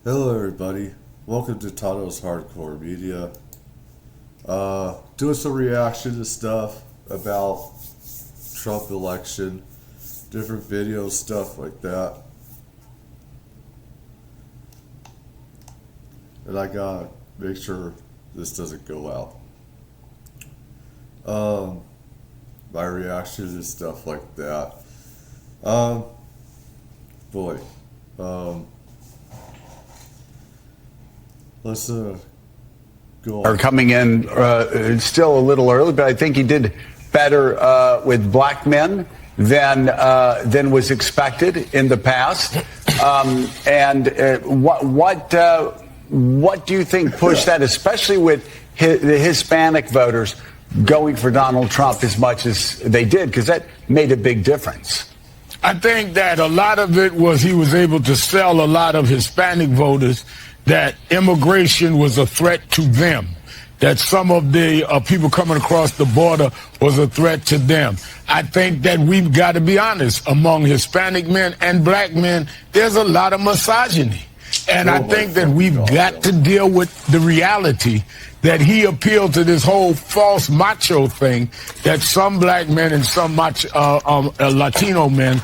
Hello, everybody. Welcome to Tato's Hardcore Media. Doing some reaction to stuff about Trump election, different videos, stuff like that. And I gotta make sure this doesn't go out. My reaction to stuff like that. Boy. Let's go Are on. coming in still a little early, but I think he did better with black men than was expected in the past. What do you think pushed that, especially with the Hispanic voters going for Donald Trump as much as they did? Because that made a big difference. I think that a lot of it was he was able to sell a lot of Hispanic voters that immigration was a threat to them, that some of the people coming across the border was a threat to them. I think that we've got to be honest, among Hispanic men and black men, there's a lot of misogyny. And I think that we've got to deal with the reality that he appealed to this whole false macho thing that some black men and some Latino men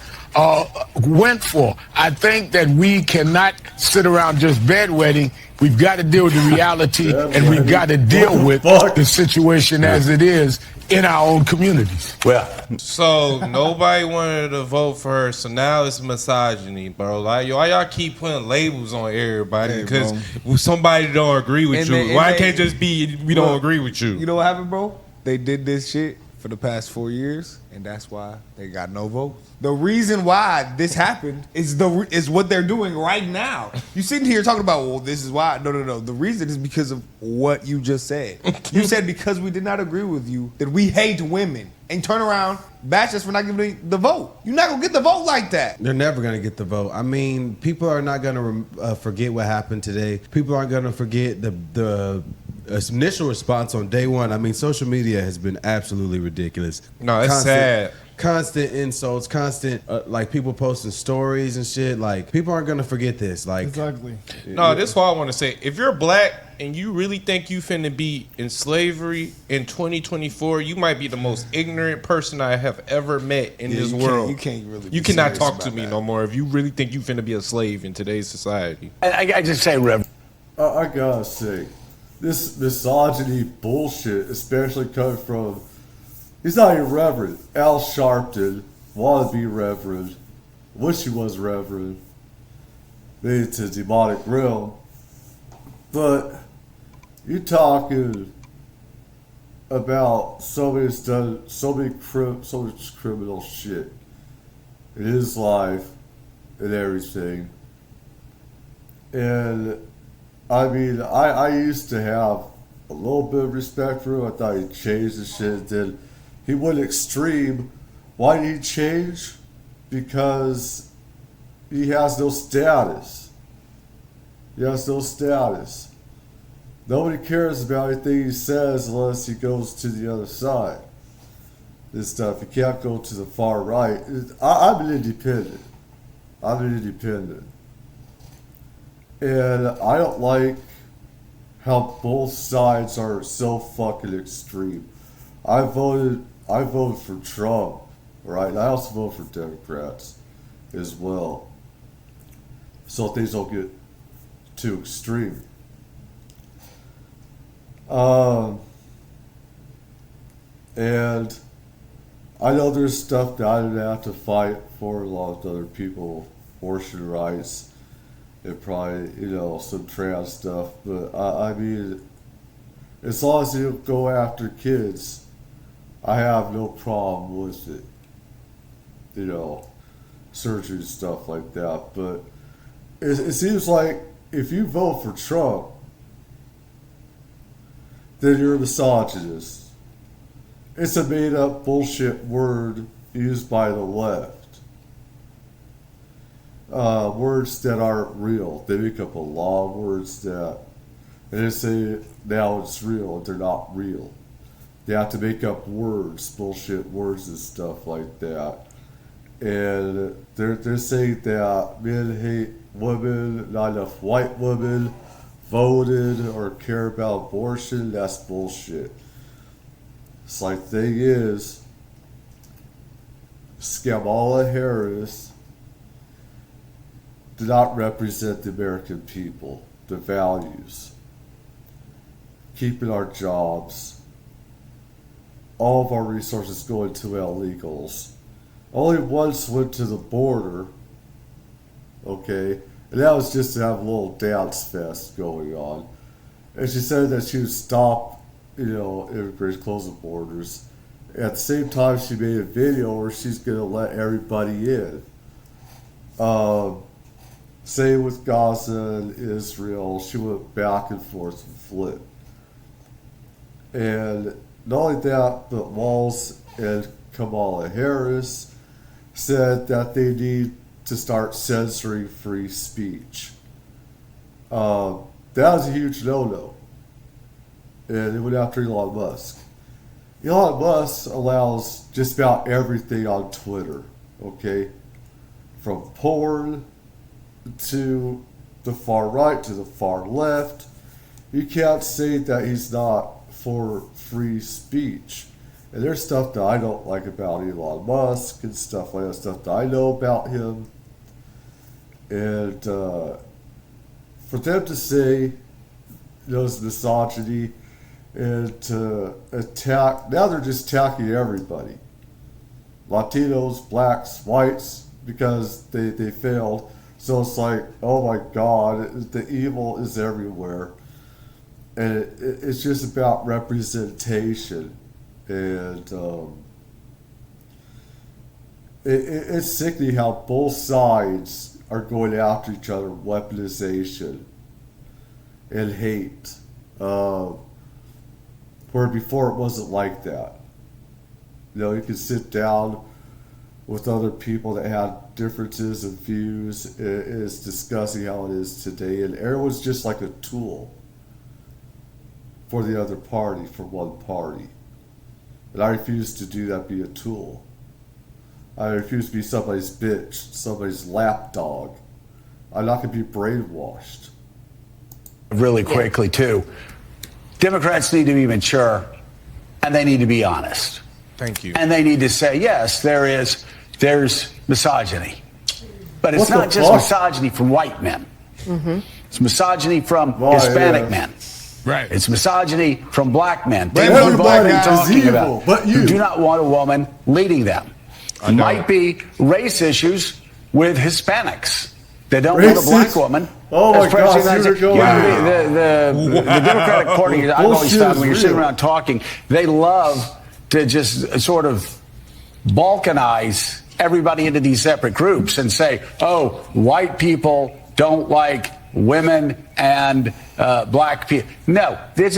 went for. I think that we cannot sit around just bedwetting. We've got to deal with the reality, and we've got to deal with the situation as it is in our own communities. Well, So nobody wanted to vote for her, so now it's misogyny, bro. Like, why y'all keep putting labels on everybody? Hey, Because bro. somebody don't agree with And you. they- and Why they- can't just be we don't Look, agree with you? You know what happened, bro? They did this shit for the past 4 years, and that's why they got no votes. The reason why this happened is what they're doing right now. You sitting here talking about, well, this is why. No. The reason is because of what you just said. You said because we did not agree with you that we hate women, and turn around, bash us for not giving the vote. You're not gonna get the vote like that. They're never going to get the vote. I mean, people are not going to forget what happened today. People aren't going to forget the initial response on day one. I mean, social media has been absolutely ridiculous. No, it's sad. Constant insults, constant like people posting stories and shit. Like, people aren't going to forget this. Like, Exactly. No, this is what I want to say. If you're black and you really think you finna be in slavery in 2024, you might be the most ignorant person I have ever met in this world. You can't really. You be cannot serious talk to about me that. no more if you really think you finna be a slave in today's society. I just say, Rev. I gotta say, this misogyny bullshit, especially coming from, he's not even Reverend. Al Sharpton, wanted to be Reverend, wish he was Reverend, made it to demonic realm. But you talking about somebody's done so much criminal shit in his life and everything. And I mean, I used to have a little bit of respect for him. I thought he changed the shit. Then he went extreme. Why did he change? Because he has no status. He has no status. Nobody cares about anything he says unless he goes to the other side. This stuff. He can't go to the far right. I'm an independent. And I don't like how both sides are so fucking extreme. I voted for Trump, right? And I also vote for Democrats as well. So things don't get too extreme. And I know there's stuff that I didn't have to fight for, a lot of other people, abortion rights, and probably, some trans stuff. But I mean, as long as you go after kids, I have no problem with it. Surgery and stuff like that. But it seems like if you vote for Trump, then you're a misogynist. It's a made up bullshit word used by the left. Words that aren't real. They make up a lot of words that, and they say now it's real, they're not real. They have to make up words, bullshit words and stuff like that. And they're saying that men hate women, not enough white women voted or care about abortion. That's bullshit. It's like, thing is, Kamala Harris did not represent the American people, the values, keeping our jobs, all of our resources going to illegals. Only once went to the border, okay, and that was just to have a little dance fest going on. And she said that she would stop, immigrants, close the borders. At the same time, she made a video where she's going to let everybody in. Same with Gaza and Israel. She went back and forth and flipped. And not only that, but Walz and Kamala Harris said that they need to start censoring free speech. That was a huge no-no. And it went after Elon Musk. Elon Musk allows just about everything on Twitter, okay? From porn to the far right to the far left. You can't say that he's not for free speech. And there's stuff that I don't like about Elon Musk and stuff like that, stuff that I know about him. And for them to say those misogyny and to attack, now they're just attacking everybody. Latinos, blacks, whites, because they failed. So it's like, oh my God, the evil is everywhere. And it's just about representation. And it's sickening how both sides are going after each other, weaponization and hate. Where before it wasn't like that. You could sit down with other people that had differences of views. It's discussing how it is today. And everyone's just like a tool for the other party, for one party. And I refuse to do that, be a tool. I refuse to be somebody's bitch, somebody's lapdog. I'm not going to be brainwashed. Really quickly, too. Democrats need to be mature, and they need to be honest. Thank you. And they need to say, yes, there's misogyny. But it's What not the just fuck? misogyny from white men. Mm-hmm. It's misogyny from Oh, Hispanic yeah. men. Right. It's misogyny from black men. But People we've everybody already is talking evil, about but you. who do not want a woman leading them. Might be race issues with Hispanics. They don't want a black Racist? woman. Oh as my president God, of you're the going- United States. The Democratic Party, I've always Bullshit found is when you're sitting real. around talking, they love to just sort of balkanize everybody into these separate groups and say, oh, white people don't like women and black people. No, it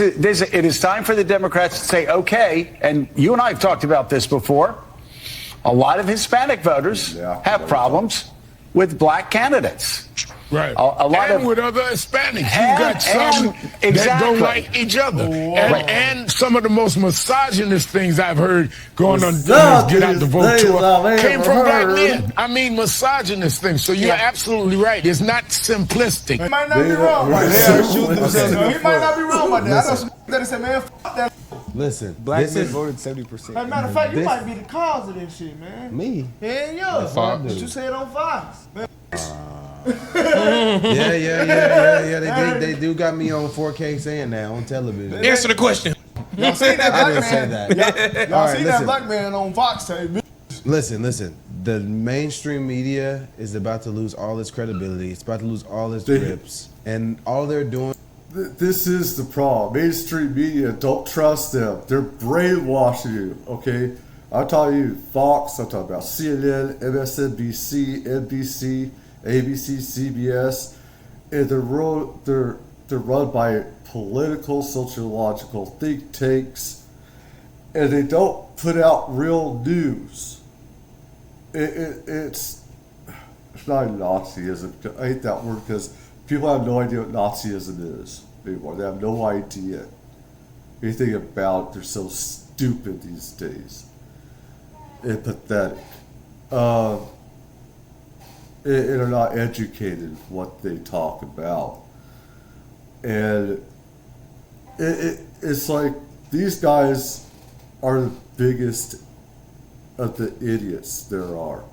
is time for the Democrats to say, okay, and you and I have talked about this before, a lot of Hispanic voters Yeah, have problems with black candidates. Right. A lot and of with other Hispanics. You've And- got some and- that exactly. don't like each other. Right. And some of the most misogynist things I've heard going on Misogynist Get Out the Vote things tour I've came ever from black heard. men. I mean, misogynist things. So you're absolutely right. It's not simplistic. He might not be They- wrong. right. They are shooting themselves in the Okay. foot. He might not be wrong about that. I know Listen. some that say, man, f that. Listen, Black this men is voted 70%. As a matter of fact, you This- might be the cause of this shit, man. me. Yeah, yeah. Fox. But you said on Fox. Man. Yeah. They do got me on 4K saying that on television. Answer the question. Y'all seen that I black didn't say man? that. Y'all All right, seen that listen. black man on Fox say, "Bitch." Listen. The mainstream media is about to lose all its credibility. It's about to lose all its They- grips. And all they're doing. This is the problem. Mainstream media, don't trust them. They're brainwashing you, okay? I'm talking you Fox, I'm talking about CNN, MSNBC, NBC, ABC, CBS. And they're run by political, sociological think tanks. And they don't put out real news. It's not Nazism. I hate that word because people have no idea what Nazism is anymore. They have no idea anything about it. They're so stupid these days and pathetic. and are not educated what they talk about. And it's like these guys are the biggest of the idiots there are.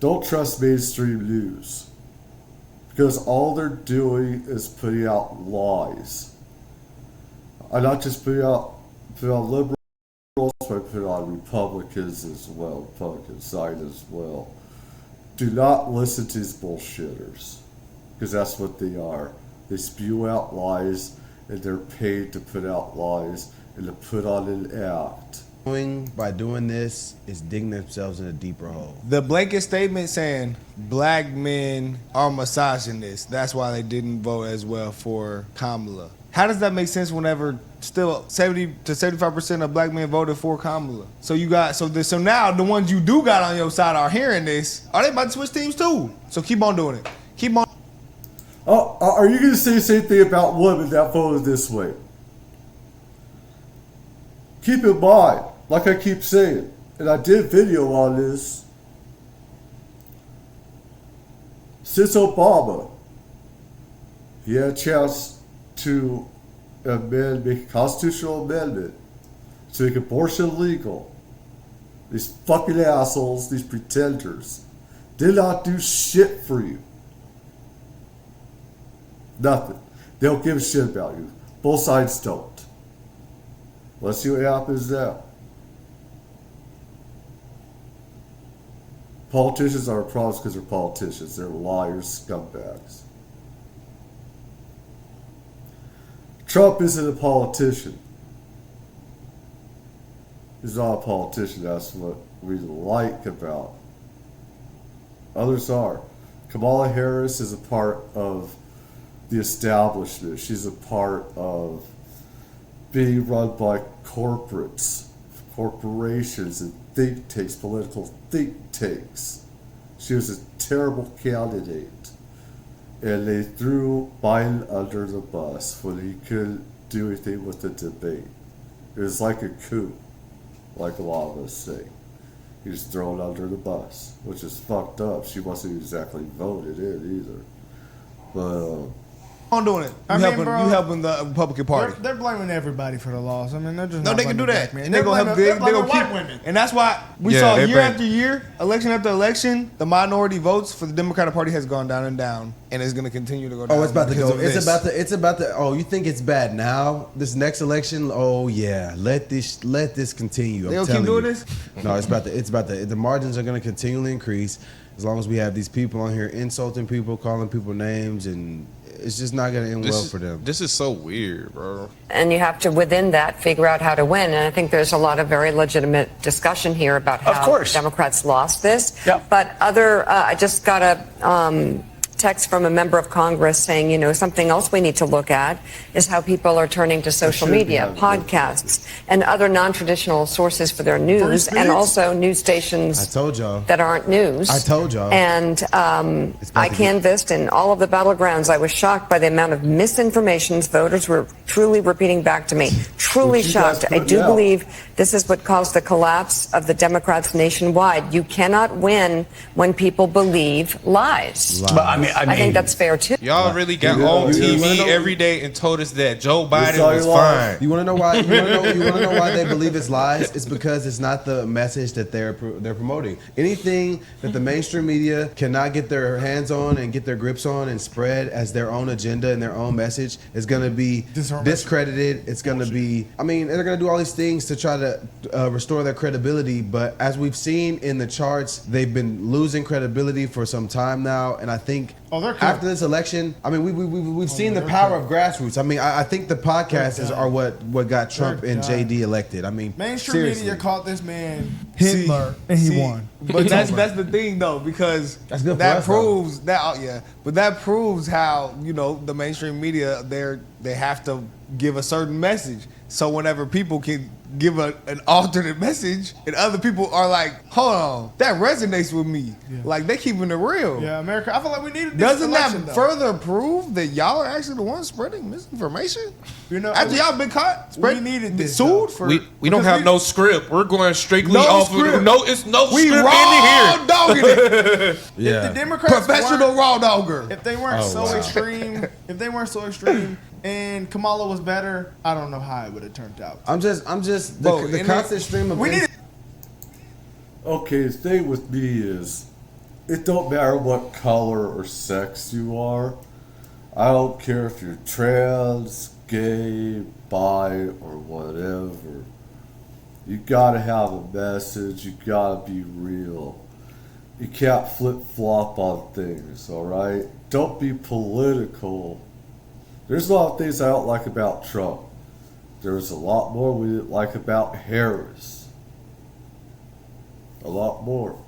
Don't trust mainstream news, because all they're doing is putting out lies. I'm not just putting out liberals, but I put on Republicans as well, Republican side as well. Do not listen to these bullshitters, because that's what they are. They spew out lies, and they're paid to put out lies and to put on an act. By doing this is digging themselves in a deeper hole. The blanket statement saying black men are misogynists, that's why they didn't vote as well for Kamala. How does that make sense whenever still 70 to 75% of black men voted for Kamala? So now the ones you do got on your side are hearing this. Are they about to switch teams too? So keep on doing it. Keep on. Oh, are you going to say the same thing about women that voted this way? Keep in mind, like I keep saying, and I did video on this, since Obama, he had a chance to make a constitutional amendment to make abortion legal. These fucking assholes, these pretenders, did not do shit for you. Nothing. They don't give a shit about you. Both sides don't. Let's see what happens now. Politicians are a problem because they're politicians. They're liars, scumbags. Trump isn't a politician. He's not a politician. That's what we like about. Others are. Kamala Harris is a part of the establishment. She's a part of being run by corporations and think tanks, political think tanks. She was a terrible candidate. And they threw Biden under the bus when he couldn't do anything with the debate. It was like a coup, like a lot of us say. He was thrown under the bus, which is fucked up. She wasn't exactly voted in either. But on doing it. You helping the Republican Party. They're blaming everybody for the loss. I mean, they're just no, not they can do blaming that. black men. And they're gonna blaming keep white women. And that's why we saw year after year, election after election, the minority votes for the Democratic Party has gone down and down, and it's gonna continue to go down. Oh, it's about to go. It's about to. Oh, you think it's bad now? This next election? Oh yeah, let this continue. They'll keep doing this. No, it's about to. The margins are gonna continually increase as long as we have these people on here insulting people, calling people names, and it's just not going to end well for them. This is so weird, bro. And you have to, within that, figure out how to win. And I think there's a lot of very legitimate discussion here about how Democrats lost this. Yep. But I just got a text from a member of Congress saying, something else we need to look at is how people are turning to social media, podcasts, and other non-traditional sources for their news, and also news stations that aren't news. I told y'all. And I canvassed in all of the battlegrounds. I was shocked by the amount of misinformation voters were truly repeating back to me. Truly shocked. I do believe this is what caused the collapse of the Democrats nationwide. You cannot win when people believe lies. But I mean, I think that's fair too. Y'all really got on TV every day and told us that Joe Biden was fine. You want to know why? You want to know why they believe it's lies? It's because it's not the message that they're promoting. Anything that the mainstream media cannot get their hands on and get their grips on and spread as their own agenda and their own message is going to be discredited. It's going to be. I mean, they're going to do all these things to try to restore their credibility. But as we've seen in the charts, they've been losing credibility for some time now, and I think. After this election, I mean, we've seen the power of grassroots. I mean, I think the podcasts are what got Trump and JD elected. I mean, mainstream media called this man Hitler, and he won. But that's the thing though, because that proves that But that proves how the mainstream media they have to give a certain message. So whenever people can give an alternate message, and other people are like, hold on, that resonates with me. Yeah. Like, they keeping it real. Yeah, America. I feel like we needed this Doesn't election, that though. further prove that y'all are actually the ones spreading misinformation? You know, After y'all been caught, we needed this, though. sued for We don't Because have we- no script. We're going strictly No off script. of it's no we script raw in dogging it. If the Democrats Professional weren't- raw dogger. If they weren't so extreme, and Kamala was better, I don't know how it would have turned out. I'm just Bro, the and constant stream of We needed. Okay, the thing with me is, it don't matter what color or sex you are. I don't care if you're trans, gay, bi, or whatever. You gotta have a message. You gotta be real. You can't flip-flop on things, alright? Don't be political. There's a lot of things I don't like about Trump. There's a lot more we didn't like about Harris. A lot more.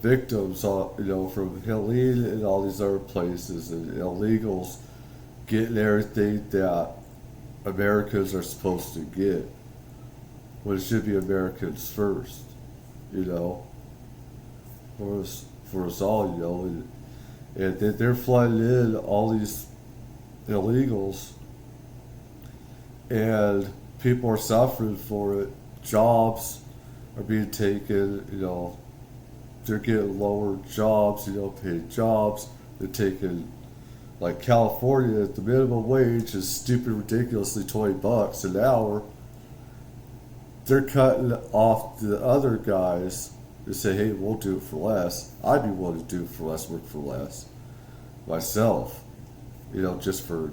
Victims, from Helene and all these other places, and illegals getting everything that Americans are supposed to get. When it should be Americans first, for us all, and they're flooding in all these illegals, and people are suffering for it. Jobs are being taken, they're getting lower jobs, paid jobs. They're taking, like California, the minimum wage is stupid, ridiculously $20 an hour. They're cutting off the other guys who say, hey, we'll do it for less. I'd be willing to do it for less, work for less myself, just for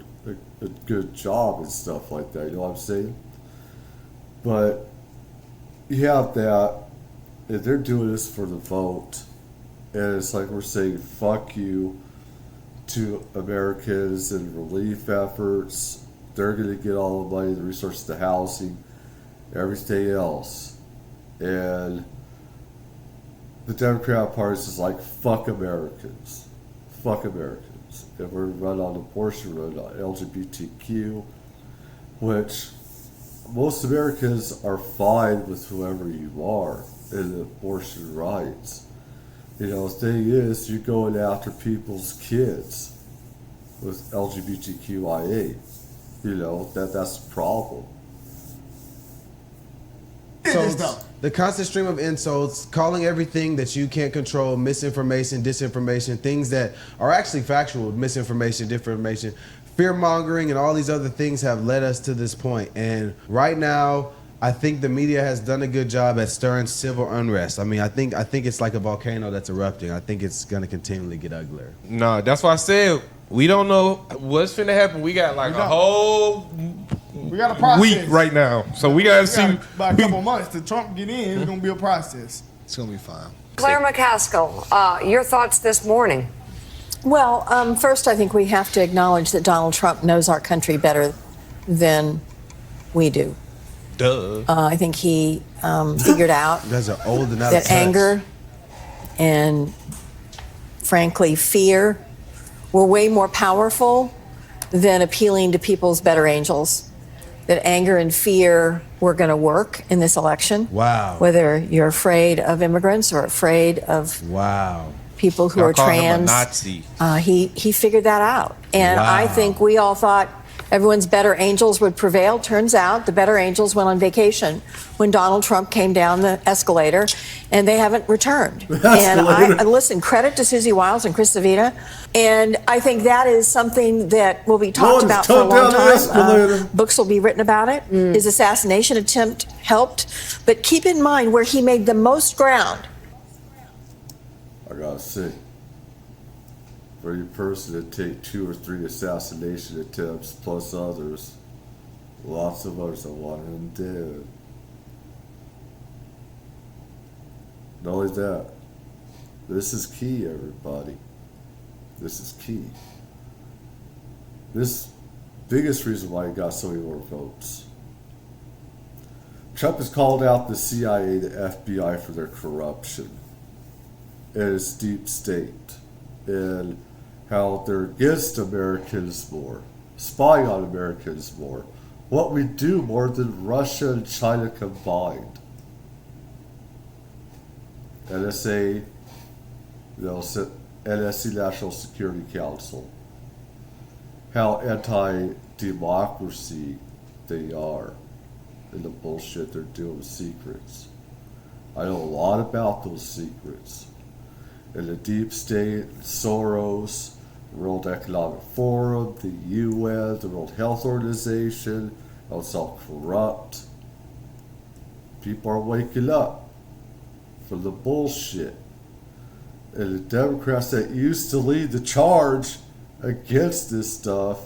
a good job and stuff like that, you know what I'm saying? But you have that, and they're doing this for the vote, and it's like we're saying fuck you to Americans and relief efforts. They're going to get all the money, the resources, the housing, everything else. And the Democrat Party is like, fuck Americans. Fuck Americans. And we're run on abortion, run on LGBTQ, which most Americans are fine with whoever you are in abortion rights. The thing is, you're going after people's kids with LGBTQIA. That's the problem. So the constant stream of insults, calling everything that you can't control misinformation, disinformation, things that are actually factual, misinformation, disinformation, fear mongering, and all these other things have led us to this point. And right now, I think the media has done a good job at stirring civil unrest. I mean, I think it's like a volcano that's erupting. I think it's going to continually get uglier. No, that's why I said we don't know what's finna happen. We got like a whole We got a process. week right now, so we gotta see. By a couple months to Trump get in, it's gonna be a process. It's going to be fine. Claire McCaskill, your thoughts this morning? Well, first, I think we have to acknowledge that Donald Trump knows our country better than we do. Duh. I think he figured out You guys are old and out of that touch. anger and, frankly, fear were way more powerful than appealing to people's better angels. That anger and fear were going to work in this election. Wow. Whether you're afraid of immigrants or afraid of Wow. people who Y'all are call him a trans. Nazi. He figured that out. And Wow. I think we all thought everyone's better angels would prevail. Turns out the better angels went on vacation when Donald Trump came down the escalator, and they haven't returned. And I listen, credit to Susie Wiles and Chris Savita. And I think that is something that will be talked about for a long time. Books will be written about it. His assassination attempt helped. But keep in mind where he made the most ground. I gotta say, for your person to take 2 or 3 assassination attempts plus others, lots of others that want him dead. Not only that, this is key, everybody. This is key. This biggest reason why he got so many more votes. Trump has called out the CIA, the FBI for their corruption and its deep state, and how they're against Americans more, spying on Americans more, what we do more than Russia and China combined. NSA, NSC National Security Council. How anti-democracy they are and the bullshit they're doing with secrets. I know a lot about those secrets. And the deep state, Soros, World Economic Forum, the UN, the World Health Organization, it's all corrupt. People are waking up from the bullshit. And the Democrats that used to lead the charge against this stuff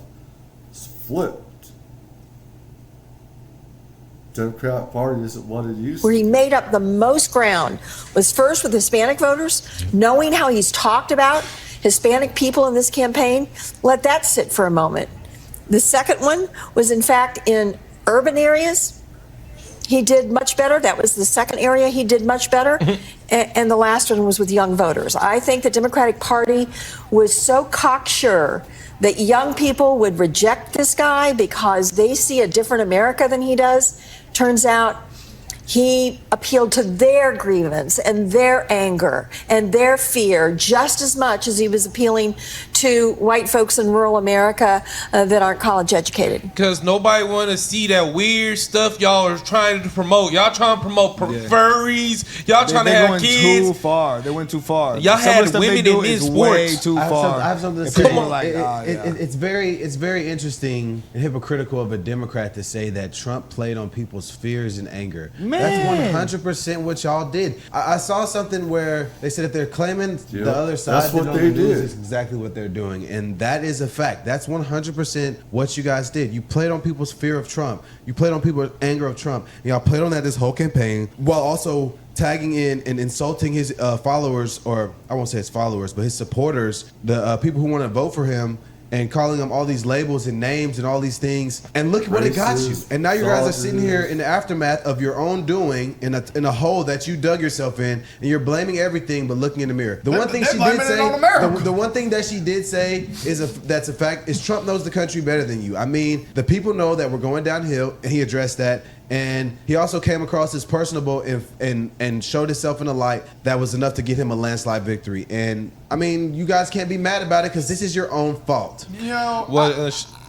flipped. Democrat Party isn't what it used Where to he be. made up the most ground was first with Hispanic voters, knowing how he's talked about Hispanic people in this campaign. Let that sit for a moment. The second one was, in fact, in urban areas. He did much better. That was the second area he did much better. And the last one was with young voters. I think the Democratic Party was so cocksure that young people would reject this guy because they see a different America than he does. Turns out he appealed to their grievance and their anger and their fear just as much as he was appealing to white folks in rural America that aren't college educated. Because nobody want to see that weird stuff y'all are trying to promote. Y'all trying to promote furries. Y'all trying to have kids. They went too far. They went too far. Y'all Some of had the stuff women they do in these is way sports. too far. I have something to And say. people are like, It's very interesting and hypocritical of a Democrat to say that Trump played on people's fears and anger. That's 100% what y'all did. I saw something where they said if they're claiming the other side, that's what on they the news, did. it's exactly what they're doing, and that is a fact. That's 100% what you guys did. You played on people's fear of Trump. You played on people's anger of Trump. And y'all played on that this whole campaign while also tagging in and insulting his followers, or I won't say his followers, but his supporters, the people who want to vote for him, and calling them all these labels and names and all these things. And look what it got you. And now you guys are sitting here in the aftermath of your own doing in a hole that you dug yourself in, and you're blaming everything but looking in the mirror. The one thing she did say, the one thing that she did say that's a fact is Trump knows the country better than you. I mean, the people know that we're going downhill, and he addressed that. And he also came across as personable and showed himself in a light that was enough to get him a landslide victory. And I mean, you guys can't be mad about it because this is your own fault. You know,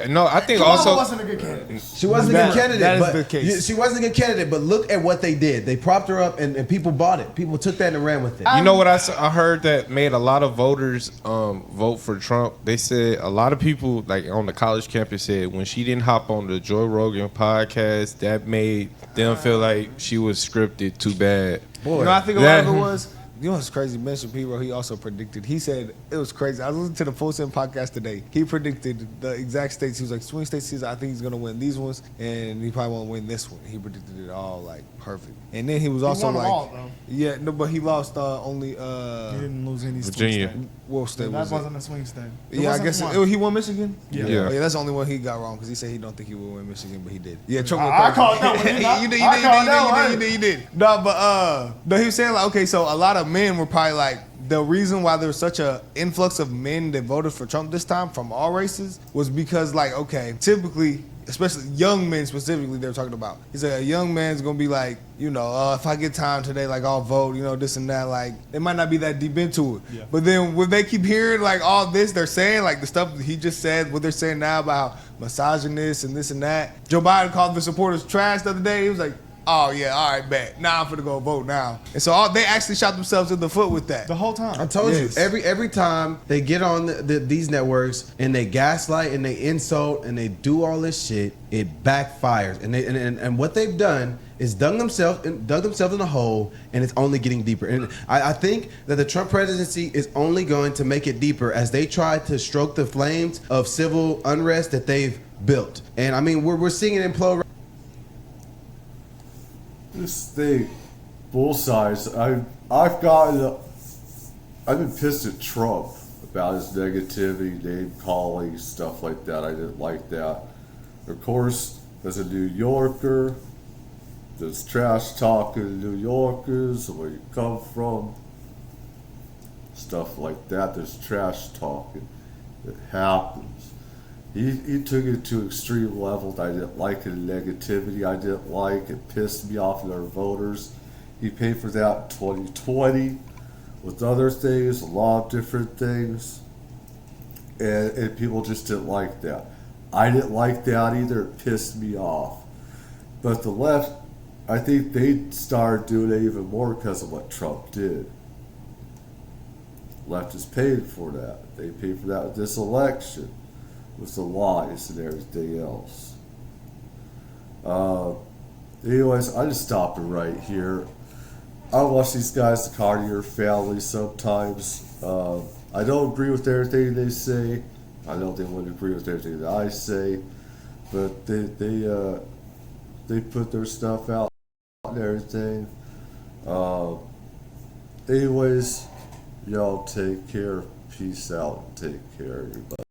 no, I think Kamala also wasn't a good candidate. She wasn't a good candidate. That is but the case. She wasn't a good candidate, but look at what they did. They propped her up, and people bought it. People took that and ran with it. You know what I heard that made a lot of voters vote for Trump? They said a lot of people, like on the college campus, said when she didn't hop on the Joe Rogan podcast, that made them feel like she was scripted too bad. You know, I think a lot of it was. You know what's crazy? Mention P-Roll, he also predicted. He said it was crazy. I was listening to the Full Send podcast today. He predicted the exact states. He was like, swing states, I think he's going to win these ones, and he probably won't win this one. He predicted it all, like, perfect. And then he was also won them like, all, though. yeah, no, but he lost only. He didn't lose any Virginia. swing state. What state That was it? wasn't a swing state. Yeah, I guess he won Michigan. Yeah. Yeah. Oh, yeah, that's the only one he got wrong because he said he don't think he would win Michigan, but he did. Yeah, Trump. I called that one. didn't I? You did. I You did. No, but no, he was saying like, okay, so a lot of men were probably like, the reason why there was such a influx of men that voted for Trump this time from all races was because, like, okay, typically, especially young men specifically, they were talking about. He said a young man's gonna be like, you know, if I get time today, like I'll vote, you know, this and that. Like they might not be that deep into it. Yeah. But then when they keep hearing like all this, they're saying like the stuff that he just said, what they're saying now about misogynist and this and that. Joe Biden called the supporters trash the other day. He was like, oh yeah, all right, bet. Now I'm finna go vote now. And so they actually shot themselves in the foot with that. The whole time. I told Yes. you, every time they get on these networks and they gaslight and they insult and they do all this shit, it backfires. And what they've done is dug themselves in a hole, and it's only getting deeper. And I think that the Trump presidency is only going to make it deeper as they try to stroke the flames of civil unrest that they've built. And I mean, we're seeing it implode. This thing, both sides. I've been pissed at Trump about his negativity, name calling, stuff like that. I didn't like that. Of course, as a New Yorker, there's trash talking New Yorkers, where you come from, stuff like that. There's trash talking. It happens. He took it to extreme levels I didn't like, and negativity I didn't like. It pissed me off in our voters. He paid for that in 2020 with other things, a lot of different things. And people just didn't like that. I didn't like that either. It pissed me off. But the left, I think they started doing it even more because of what Trump did. Left is paid for that. They paid for that with this election, with the lies and everything else. Anyways, I just stopped it right here. I watch these guys, the Cartier family, sometimes. I don't agree with everything they say. I know they wouldn't agree with everything that I say, but they put their stuff out and everything. Anyways, y'all take care. Peace out. Take care, everybody.